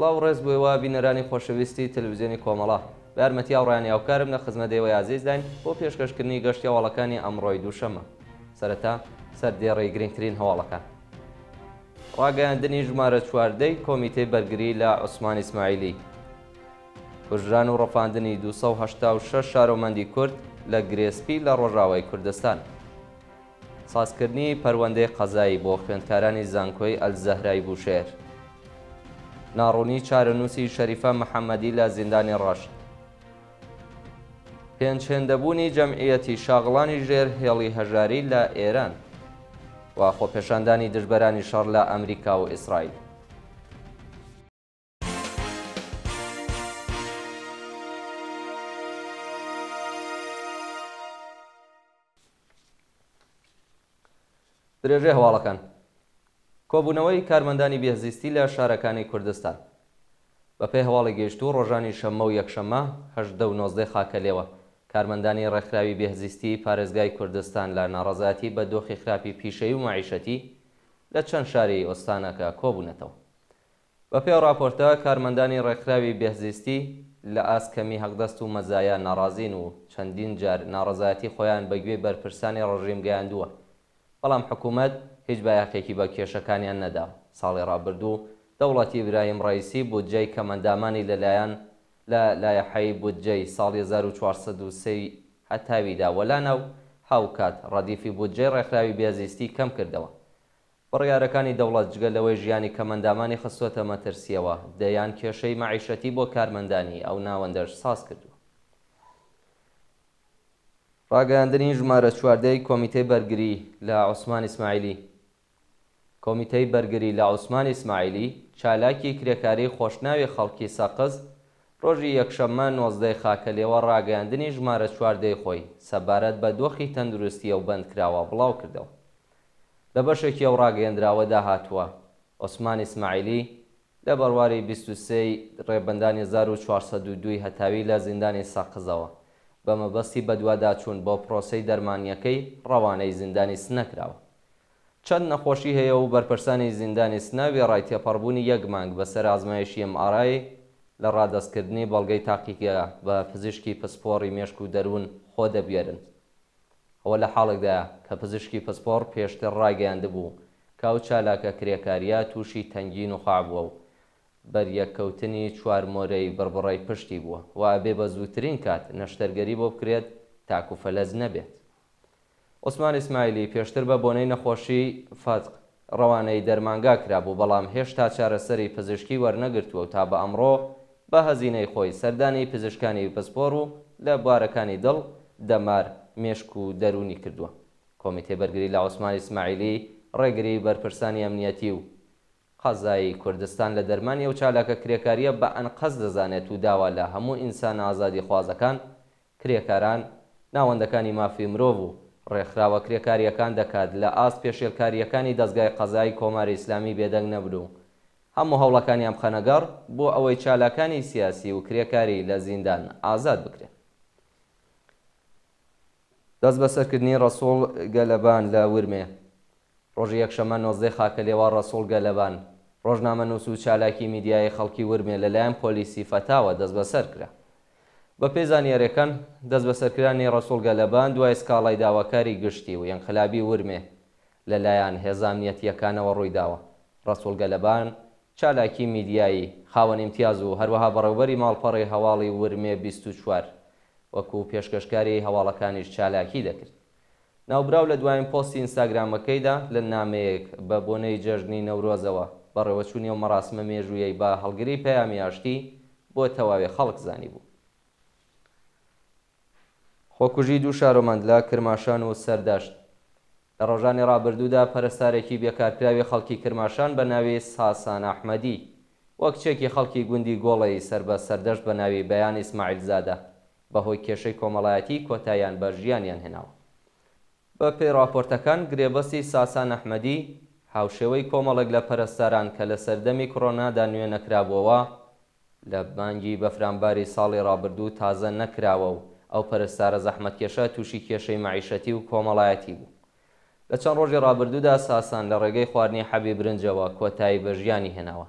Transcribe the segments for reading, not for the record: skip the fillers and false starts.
سڵاو ڕێز بوویەوە بینەرانی خۆشەویستی تەلەڤیزیۆنی کۆمەڵە بە یارمەتی هاوڕێیان یاوکارم لە خزمەتەوەی عەزیزداین بۆ پێشکەشکردنی گەشتی هەواڵەکانی ئەمڕۆی دووشەممە. سەرەتا سەردێڕی گرنگترین هەواڵەکان. ڕاگەیاندنی ژمارە چواردەی کۆمیتەی بەرگری لە عوسمان ئیسماعیلی. کوژران و ڕەفاندنی 286 شارۆمەندی کورد لە گرێسپی لە ڕۆژاوای کوردستان. سازکردنی پەروەندەی قەزایی بۆ خوێندکارانی زانکۆی ئەلزەهرای بوشێر. ناڕوونی چارەنووسی شەریفە محەممەدی لە زیندانی ڕەشت. پێنجهێندەبوونی جەمعیەتی شاغڵانی ژێر هێڵی هەژاری لە ئێران و خۆپێشاندانی دژبەرانی شەڕ لە ئەمریکا و ئیسرائیل. درێژەی هەواڵەکان. کۆبوونەوەی کارمەندانی بێزیستی لە شارەکانی کوردستان. بەپێی هەواڵی گەیشتوو ڕۆژانی شەممە و یەکشەممە 19 خاکەلێوە کارمەندانی ڕێکخراوی بێزیستی پارێزگای کوردستان لە ناڕەزایەتی بە دۆخی خراپی پیشەیی و معیشەتی لە چەند شاری ئۆستانەکە کۆبوونەتەوە. بەپێی راپۆرتە کارمەندانی ڕێکخراوی بێزیستی لە ئاسکەمی هەقدەست و مەزایە ناڕازین و چەندین جار ناڕەزایەتی خۆیان بەگوێ بەرپرسانی ڕژیم گەیاندووە، بەڵام حکوومەت هیچ بایەقێکی بە کێشەکانیان نەدا. ساڵی ڕابردوو دەوڵەتی ئیبراهیم ڕەیسی بودجەی کەمەندامانی لەلایەن لە لایحەی بودجەی ساڵی 1403 هەتاویدا وەلانەو هاوکات ڕەدیفی بودجەی ڕێکخراوی بێزیستی کەم کردەوە. بڕیارەکانی دەوڵەت جگەلەوەی ژیانی کەمەندامانی خستوەتە مەترسیەوە، دەیان کێشەی معیشەتی بۆ کارمەندانی ئەو ناوەندەش ساز کردووە. ڕاگەیاندنی ژمارە چواردەی کۆمیتەی بەرگری لە عوسمان ئیسماعیلی. کۆمیتەی بەرگری لە عوسمان ئیسماعیلی چالاکی کرێکاری خۆشناوی خەڵکی سەقز ڕۆژی یەکشەممە 19 خاکەلێوە ڕاگەیاندنی ژمارە چواردەی خۆی سەبارەت بە دۆخی تەندروستیە و بەندکراوە بڵاو کردەوە. لە بەشێکی ئەو ڕاگەیەندراوەدا هاتووە عوسمان ئیسماعیلی لە بەڕواری 23 ڕێبەندانی 1402 هەتاوی لە زیندانی سەقزەوە بە مەبەستی بەدواداچوون بۆ پرۆسەی دەرمانیەکەی ڕەوانەی زیندانی سنەکراوە. چەند نەخۆشی هەیە و بەرپرسانی زیندانی سناوی ڕای تێپەڕبوونی یەک مانگ بەسەر ئازمایشی MRI لە ڕادەستکردنی بەڵگەی تاقیکە بە پزیشکی پسپۆڕی مێشک و دەروون خۆ دەبێرن. ئەوە لە حاڵێکدایە کە پزیشکی پسپۆڕ پێشتر ڕاگەیاندبوو کە ئەو چالاکە کرێکاریە تووشی تەنگین و خاعبووە و بەریەککەوتنی چوارمۆرەی بڕبڕی پشتی بووە و ئەبێ بە زووترین کات نەشتەرگەری بۆ بکرێت تاکو فەلەز نەبێت. عوسمان ئیسماعیلی پێشتر بە بۆنەی نەخۆشی فەتق ڕەوانەی دەرمانگا کرابوو، بەڵام هێشتا چارەسەری پزیشکی وەرنەگرتووە و تا بە ئەمڕۆ بە هەزینەی خۆی سەردانی پزیشکانی پسپۆڕ و لە بوارەکانی دڵ دەمار مێشک و دەرونی کردووە. کۆمیتەی بەرگری لە عوسمان ئیسماعیلی ڕێگری بەرپرسانی ئەمنیەتی و قەزایی کوردستان لە دەرمانی ئەو چالاکە کرێکاریە بە ئەنقەز دەزانێت و داوا لە هەموو ئینسان ئازادی خوازەکان، کرێکاران، ناوەندەکانی مافی مرۆڤ و ڕێکخراوە کرێکاریەکان دەکات لە ئاست پێشێلکاریەکانی دەستگای قەزایی کۆماری ئیسلامی بێدەنگ نەبوو هەموو هەوڵەکانیان بخەنەگەڕ بۆ ئەوەی چالاکانی سیاسی و کرێکاری لە زیندان ئازاد بکرێت. دەست بەسەرکردنی ڕەسوڵ گەلەبان لە ورمێ. ڕۆژی یەکشەممە 19 خاکەلێوە ڕەسوڵ گەلەبان ڕۆژنامەنووس و چالاکی میدیای خەڵکی ورمێ لەلایەن پۆلیسی فەتاوە دەست بەسەر کرا. بە پێی زانیاریەکان دەست بەسەرکردنی ڕەسوڵ گەلەبان دوای سکاڵای داواکاری گشتی و ئەنقلابی ورمێ لەلایەن هێزە ئەمنیەتیەکانەوە ڕوویداوە. ڕەسوڵ گەلەبان چالاکی میدیایی خاوەن ئیمتیاز و هەروەها بەڕێوەبەری ماڵپەڕی هەواڵی ورمێ 24 وەکو پێشکەشکاری هەواڵەکانیش چالاکی دەکرد. ناوبراو لە دوایین پۆستی ئینستاگرامەکەیدا لە نامەیەک بە بۆنەی جەژنی نەورۆزەوە بەڕێوەچوونی و مەراسمە مێژوویەی بە هەڵگری پەیامی ئاشتی بۆ تەواوی خەڵک زانی بوو. خۆکوژی دوو شارۆمەند لە کرماشان و سەردەشت. لە ڕۆژانی ڕابردوودا پەرستارێکی بێکارکراوی خەڵکی کرماشان بە ناوی ساسان ئەحمەدی وەک چێکی خەڵکی گوندی گۆڵی سەر بە سەردەشت بە ناوی بەیان ئیسماعیل زادە بەهۆی کێشەی کۆمەڵایەتی کۆتاییان بە ژیانیان هێناوە. بە پێی راپۆرتەکان گرێبەستی ساسان ئەحمەدی هاوشێوەی کۆمەڵێک لە پەرستاران کە لە سەردەمی کۆڕۆنادا نوێ نەکرابووەوە لە بانگی بەفرامباری ساڵی ڕابردوو تازە نەکراوە و ئەو پەرستارە زەحمەتکێشە تووشی کێشەی معیشەتی و کۆمەڵایەتی بوو. لە چەند ڕۆژی ڕابردوودا ساسان لە ڕێگەی خواردنی حەبی برنجەوە کۆتایی بە ژیانی هێناوە.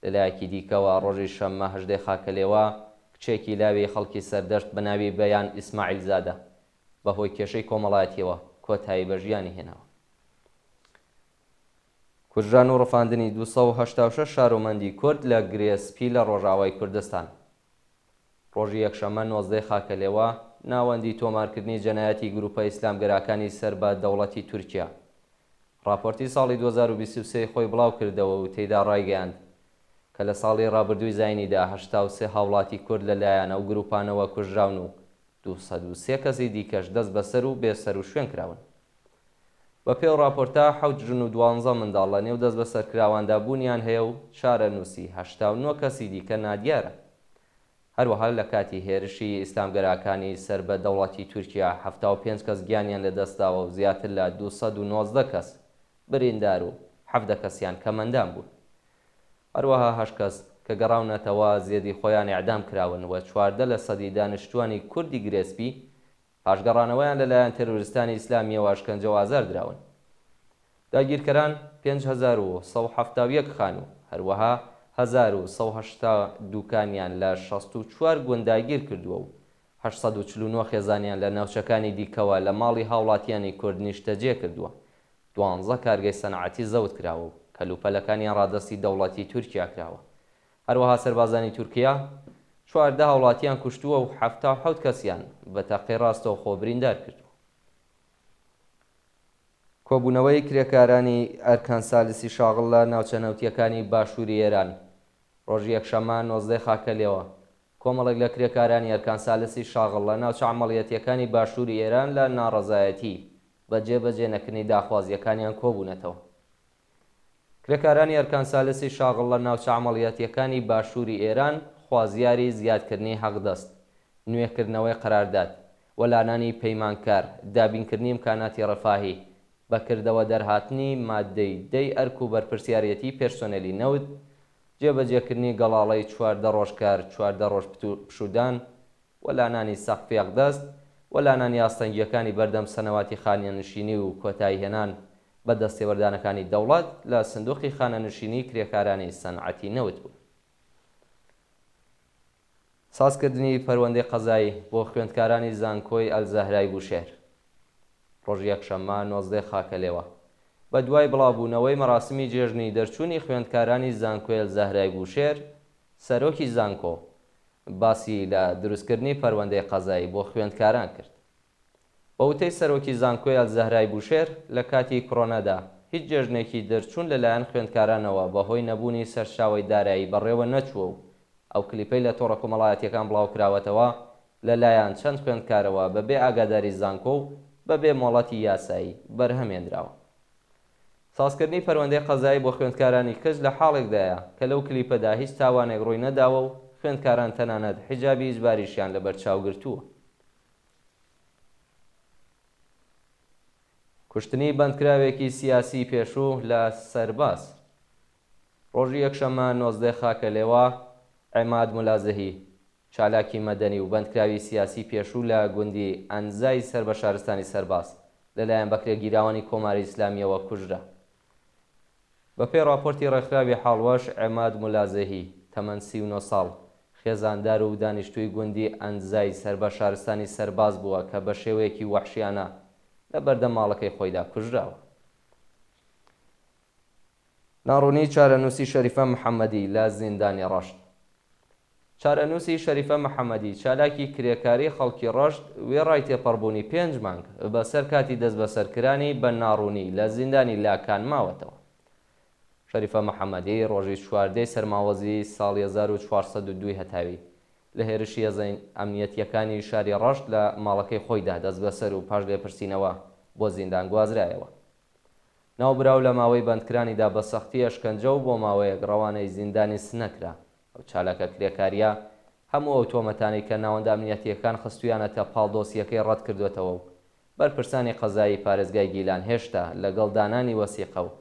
لەلایەکی دیکەوە ڕۆژی شەممە 18 خاکەلێوە کچێکی لاوی خەڵکی سەردەشت بە ناوی بەیان ئیسماعیل زادە بەهۆی کێشەی کۆمەڵایەتیەوە کۆتایی بە ژیانی هێناوە. کوژران و ڕفاندنی 286 شارۆمەندی کورد لە گرێسپی لە ڕۆژاوای کوردستان. ڕۆژی یەکشەممە 19 خاکەلێوە ناوەندی تۆمارکردنی جەنایەتی گروپە ئیسلامگەراکانی سەر بە دەوڵەتی تورکیا راپۆرتی ساڵی 2023 خۆی بڵاو کردەوە و تێیدا ڕایگەیاند کە لە ساڵی ڕابردووی زاینیدا 83 هاوڵاتی کورد لەلایەن ئەو گروپانەوە کوژراون و 203 کەسی دیکەش دەست بەسەر و بێسەر و شوێن کراون. بە پێو راپۆرتە 7 ژن و 12 منداڵ لە نێو دەست بەسەر کراواندا بوونیان هەیە و چارەنووسی 89 کەسی دیکە نادیارە. هەروەها لە کاتی هێرشی ئیسلامگەراکانی سەر بە دەوڵەتی تورکیا 75 کەس گیانیان لەدەستاوە و زیاتر لە 219 کەس بریندار و 17 کەسیان کەمەندان بوون. هەروەها 8 کەس کە گەڕاونەتەوە زێدی خۆیان ئیعدام کراون و 14 لە سەدی دانیشتوانی کوردی گرێسپی پاشگەڕانەوەیان لەلایەن تێرۆریستانی ئیسلامیەوە ئەشکەنجە و ئازار دراون. داگیرکەران 5171 خان و هەروەها 1180 دوکانیان لە 64 گونداگیر کردووە و 849 خێزانیان لە ناوچەکانی دیکەوە لە ماڵی هاوڵاتیانی کورد نیشتەجێ کردووە. 12 کارگەی سەنعەتی زەوت کراوە و کەلوپەلەکانیان ڕادەستی دەوڵەتی تورکیا کراوە. هەروەها سەربازانی تورکیا 14 هاوڵاتیان کوشتووە و 77 کەسیان بە تەقی ڕاستەوە خۆ بریندار کردووە. کۆبوونەوەی کرێکارانی ئەرکانسالیسی شاغڵ لە ناوچە نەوتیەکانی باشووری ئێران. ڕۆژی یەکشەممە 19 خاکەلێوە کۆمەڵێک لە کرێکارانی ئەرکانسالیسی شاغڵ لە ناوچە عەمەڵیەتیەکانی باشووری ئێران لە ناڕەزایەتی بە جێبەجێ نەکردنی داخوازیەکانیان کۆبوونەتەوە. کرێکارانی ئەرکانسالیسی شاغڵ لە ناوچە عەمەڵیەتیەکانی باشووری ئێران خوازیاری زیادکردنی حەقدەست، نوێکردنەوەی قەرارداد، وەلانانی پەیمانکار، دابینکردنی ئیمکاناتی ڕەفاهی، بەکردەوە دەرهاتنی مادەی دەی ئەرک و بەرپرسیارەتی پێرسۆنێلی نەوت، جێبەجێکردنی گەڵاڵەی 14 ڕۆژکار 14 ڕۆژ پشودان، وەلانانی سەقفی حەقدەست، وەلانانی ئاستەنگیەکانی بەردەم سەنەواتی خانەنشینی و کۆتایی هێنان بە دەستێوەردانەکانی دەوڵەت لە سندوقی خانەنشینی کرێکارانی سەنعەتی نەوت بوو. سازکردنی پەروەندەی قەزایی بۆ خوێندکارانی زانکۆی ئەلزەهرای بوشێر. ڕۆژی یەکشەممە 19 خاکەلێوە بە دوای بڵاوبوونەوەی مەراسمی جێژنی دەرچوونی خوێندکارانی زانکۆی ئەلزەهرای بوشێر، سەرۆکی زانکۆ باسی لە دروستکردنی پەروەندەی قەزایی بۆ خوێندکاران کرد. بە وتەی سەرۆکی زانکۆی ئەلزەهرای بوشێر لە کاتی کۆڕۆنادا هیچ جێژنێکی دەرچوون لەلایەن خوێندکارانەوە بەهۆی نەبوونی سەرچاوی دارایی بەڕێوە نەچووە و ئەو کلیپەی لە تۆڕە کۆمەڵایەتیەکان بڵاو کراوەتەوە لەلایەن چەند خوێندکارەوە بەبێ ئاگاداری زانکۆ و بەبێ مۆڵەتی یاسایی بەرهەمێنراوە. سازکردنی پەروەندەی قەزایی بۆ خوێندکارانی کەس لە حاڵێکدایە کە لەو کلیپەدا هیچ تاوانێک ڕووی نەداوە و خوێندکاران تەنانەت حیجابی ئیجباریشیان لەبەرچاو گرتووە. کوشتنی بەندکراوێکی سیاسی پێشوو لە سەرباز. ڕۆژی یەکشەممە 19 خاکەلێوە عیماد مولازەهی چالاکی مەدەنی و بەندکراوی سیاسی پێشوو لە گوندی ئەنزای سەر بە شارستانی سەرباز لەلایەن بەکرێگیراوانی کۆماری ئیسلامیەوە کوژرا. بەپێی راپۆرتی ڕێکخراوی حاڵوەش عیماد مولازەهی تەمەن 39 ساڵ خێزاندار و دانیشتووی گوندی ئەنزای سەر بە شارستانی سەرباز بووە کە بە شێوەیەکی وەحشیانە لە بەردەم ماڵەکەی خۆیدا کوژراوە. ناڕوونی چارەنووسی شەریفە محەممەدی لە زیندانی ڕەشت. چارەنووسی شەریفە محەممەدی چالاکی کرێکاری خەڵکی ڕەشت وێڕای تێپەڕبوونی 5 مانگ بەسەر کاتی دەست بەسەرکرانی بە ناڕوونی لە زیندانی لاکان ماوەتەوە. شەریفە محەممەدی ڕۆژی چواردەی سەرماوەزی ساڵی 1402 هەتاوی لە هێرشی هێزە ئەمنیەتیەکانی شاری ڕەشت لە ماڵەکەی خۆیدا دەست بەسەر و پاش لێپرسینەوە بۆ زیندان گوازرایەوە. ناوبراو لە ماوەی بەندکرانیدا بە سەختی ئەشکەنجە و بۆ ماوەیەک ڕەوانەی زیندانی سنەکرا. ئەو چالاکە کرێکاریە هەموو ئەو تۆمەتانی کە ناوەندە ئەمنیەتیەکان خستویانەتە پاڵ دۆسیەکەی ڕەت کردوێتەوە و بەرپرسانی قەزایی پارێزگای گیلان هێشتا لەگەڵ دانانی وەسیقە و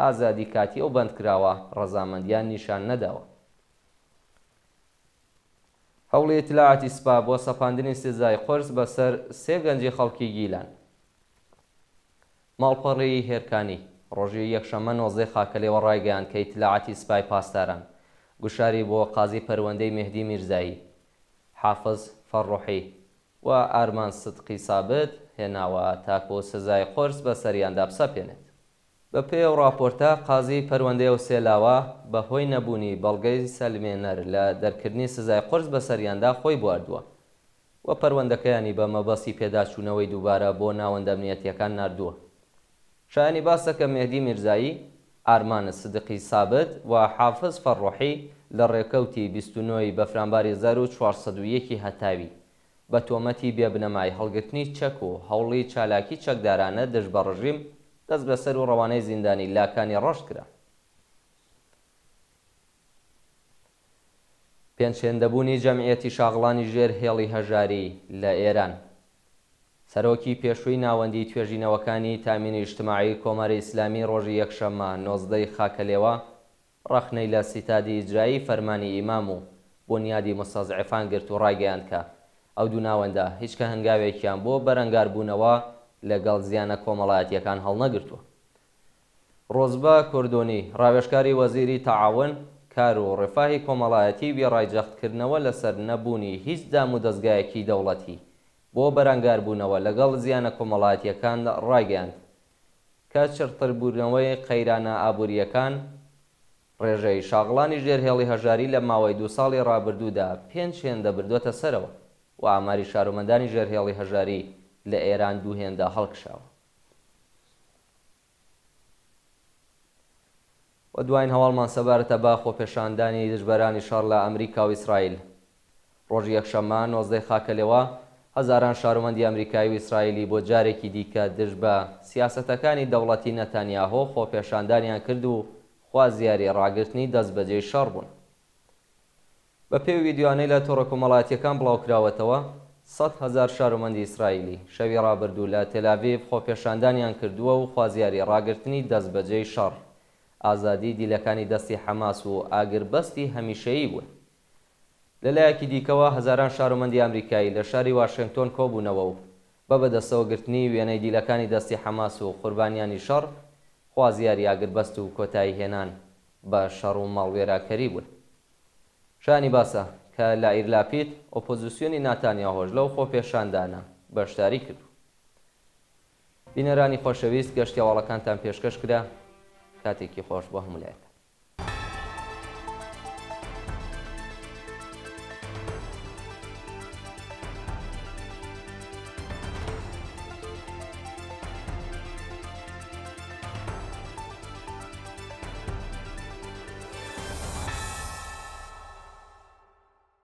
ئازادی کاتی ئەو بەندکراوە ڕەزامەندیان نیشان نەداوە. هەوڵی ئیتلاعاتی سپا بۆ سەپاندنی سزای قورس بەسەر 3 گەنجی خەڵکی گیلان. ماڵپەڕی هێرکانی ڕۆژی یەکشەممە 19 خاکەلێوە ڕایگەیاند کە ئیتلاعاتی سپای پاسداران گوشاری بۆ قازی پەروەندەی مهدی میرزایی، حافز فەڕوحی و ئارمان سدقی سابت هێناوە تاکو سزای قورس بە سەریاندا بسەپێنێت. بە پێی ئەو راپۆرتە قازی پەروەندەی ئەو سێلاوە بەهۆی نەبوونی بەڵگەی سەلمێنەر لە دەرکردنی سزای قورس بە سەریاندا خۆی بواردووە و پەروەندەکەیانی بە مەبەستی پێداچوونەوەی دووبارە بۆ ناوەندە ئەمنیەتیەکان ناردووە. شایانی باسەکە مهدی میرزایی، ئارمان سدقی سابت و حافز فەڕوحی لە ڕێکەوتی 29 بەفرامباری 1401 هەتاوی بە تۆمەتی بێبنەمای هەڵگرتنی چەک و هەوڵی چالاکی چەکدارانە دژ بە ڕژیم دەست بەسەر و ڕەوانەی زیندانی لاکانی ڕەش کرا. پێنجهێندەبوونی جەمعیەتی شاغڵانی ژێر هێڵی هەژاری لە ئێران. سەرۆکی پێشووی ناوەندی توێژینەوەکانی تامینی ئیجتیماعی کۆمەرە ئیسلامی ڕۆژی یەکشەممە 19 خاکەلێوە ڕەخنەی لە سیتادی ئیجرایی فەرمانی ئیمام و بنیادی مستەزعفان گرت و ڕایگەیاند کە ئەو دوو ناوەندە هیچ کە هەنگاوێکیان بۆ بەرەنگاربوونەوە لەگەڵ زیانە کۆمەڵایەتیەکان هەڵنەگرتووە. ڕۆزبە کوردۆنی، ڕاوێژکاری وەزیری تەعاون، کار و ڕێفاهی کۆمەڵایەتی بێڕایجەختکردنەوە لەسەر نەبوونی هیچ دام و دەستگایەکی دەوڵەتی بۆ بەرەنگاربوونەوە لەگەڵ زیانە کۆمەڵایەتیەکان ڕایگەیاند کە چرتربوونەوەی قەیرانە ئابوووریەکان ڕێژەی شاغڵانی ژێرهێڵی هەژاری لە ماوەی 2 ساڵی ڕابردوودا 5 هێندە بردووەتە سەرەوە و ئاماری شارۆمەندانی ژێرهێڵی هەژاری لە ئێران 2 هێندە هەڵکشاوە. و دوایین هەواڵمان سەبارەتە بە خۆپێشاندانی دژبەرانی شەڕ لە ئەمریکا و ئیسرائیل. ڕۆژی یەکشەممە 19 خاکەلێوە هەزاران شارۆمەندی ئەمریکایی و ئیسرائیلی بۆ جارێکی دیکە دژ بە سیاسەتەکانی دەوڵەتی نەتانیاهۆ خۆپێشاندانیان کرد و خوازیاری ڕاگررتنی دەست بەجێی شەڕ بوون. بە پێی ویددیوانەی لە تۆڕە کۆمەڵایەتیەکان بڵاوکراوەتەوە 100,000 شارۆمەندی ئیسرائیلی شەوی ڕابردوو لە تێلاڤیڤ خۆپێشاندانیان کردووە و خوازیاری ڕاگررتنی دەست بەجێی شەڕ، ئازادی دیلەکانی دەستی حەماس و ئاگربەستی هەمیشەیی بوون. لەلایەکی دیکەوە هەزاران شارۆمەندی ئەمریکایی لە شاری واشنگتۆن کۆبوونەوە و بە بەدەستەوەگرتنی وێنەی دیلەکانی دەستی حەماس و قوربانیانی شەڕ خوازیاری ئاگربەست و کۆتایی هێنان بە شەڕ و ماڵوێراکەری بوون. شانی باسە کە لائیر لاپید ئۆپۆزیسیۆنی ناتانیاهۆش لەو خۆپێشاندانە بەشداری کرد. بینەرانی خۆشەویست، گەشتی هەواڵەکانتان پێشکەش کرا. کاتێکی خۆش بۆ هەموو لایەک.